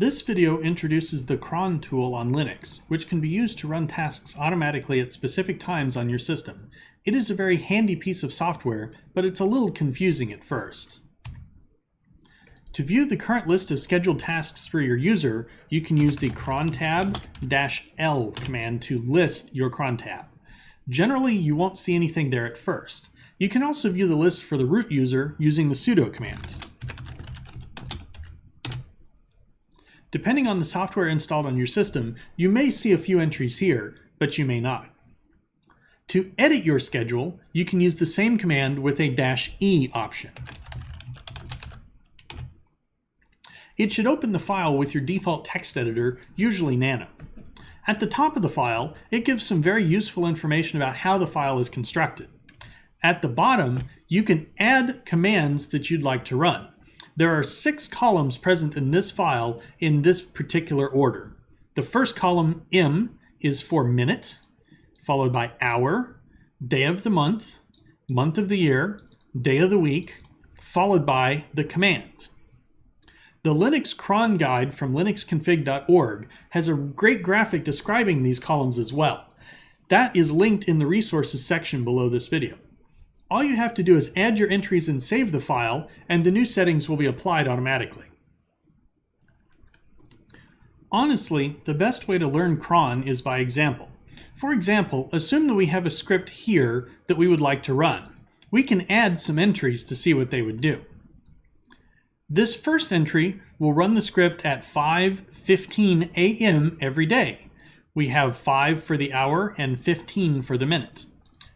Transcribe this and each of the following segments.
This video introduces the Cron tool on Linux, which can be used to run tasks automatically at specific times on your system. It is a very handy piece of software, but it's a little confusing at first. To view the current list of scheduled tasks for your user, you can use the cron tab-L command to list your cron tab. Generally, you won't see anything there at first. You can also view the list for the root user using the sudo command. Depending on the software installed on your system, you may see a few entries here, but you may not. To edit your schedule, you can use the same command with a -E option. It should open the file with your default text editor, usually Nano. At the top of the file, it gives some very useful information about how the file is constructed. At the bottom, you can add commands that you'd like to run. There are 6 columns present in this file in this particular order. The first column, M, is for minute, followed by hour, day of the month, month of the year, day of the week, followed by the command. The Linux cron guide from linuxconfig.org has a great graphic describing these columns as well. That is linked in the resources section below this video. All you have to do is add your entries and save the file, and the new settings will be applied automatically. Honestly, the best way to learn cron is by example. For example, assume that we have a script here that we would like to run. We can add some entries to see what they would do. This first entry will run the script at 5:15 a.m. every day. We have 5 for the hour and 15 for the minute.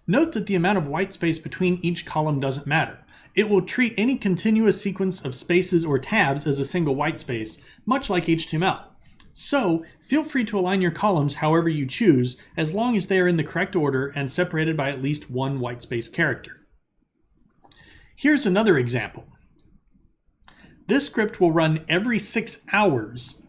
Note that the amount of white space between each column doesn't matter. It will treat any continuous sequence of spaces or tabs as a single white space, much like HTML. So, feel free to align your columns however you choose, as long as they are in the correct order and separated by at least one white space character. Here's another example. This script will run every 6 hours.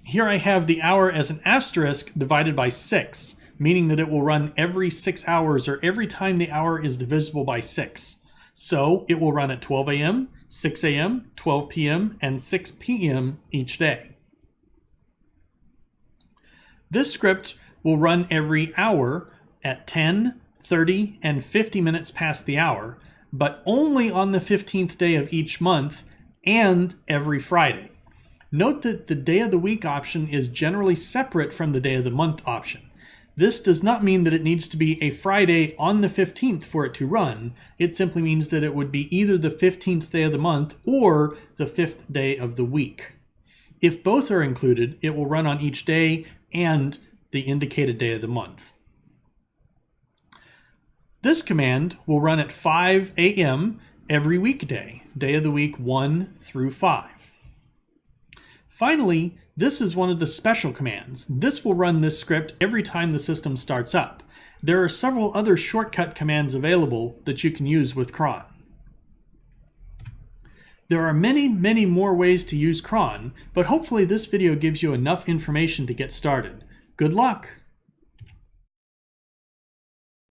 Here I have the hour as an asterisk divided by 6, meaning that it will run every 6 hours or every time the hour is divisible by 6. So it will run at 12 a.m., 6 a.m., 12 p.m., and 6 p.m. each day. This script will run every hour at 10, 30, and 50 minutes past the hour, but only on the 15th day of each month and every Friday. Note that the day of the week option is generally separate from the day of the month option. This does not mean that it needs to be a Friday on the 15th for it to run. It simply means that it would be either the 15th day of the month or the 5th day of the week. If both are included, it will run on each day and the indicated day of the month. This command will run at 5 a.m. every weekday, day of the week 1 through 5. Finally, this is one of the special commands. This will run this script every time the system starts up. There are several other shortcut commands available that you can use with cron. There are many more ways to use cron, but hopefully this video gives you enough information to get started. Good luck!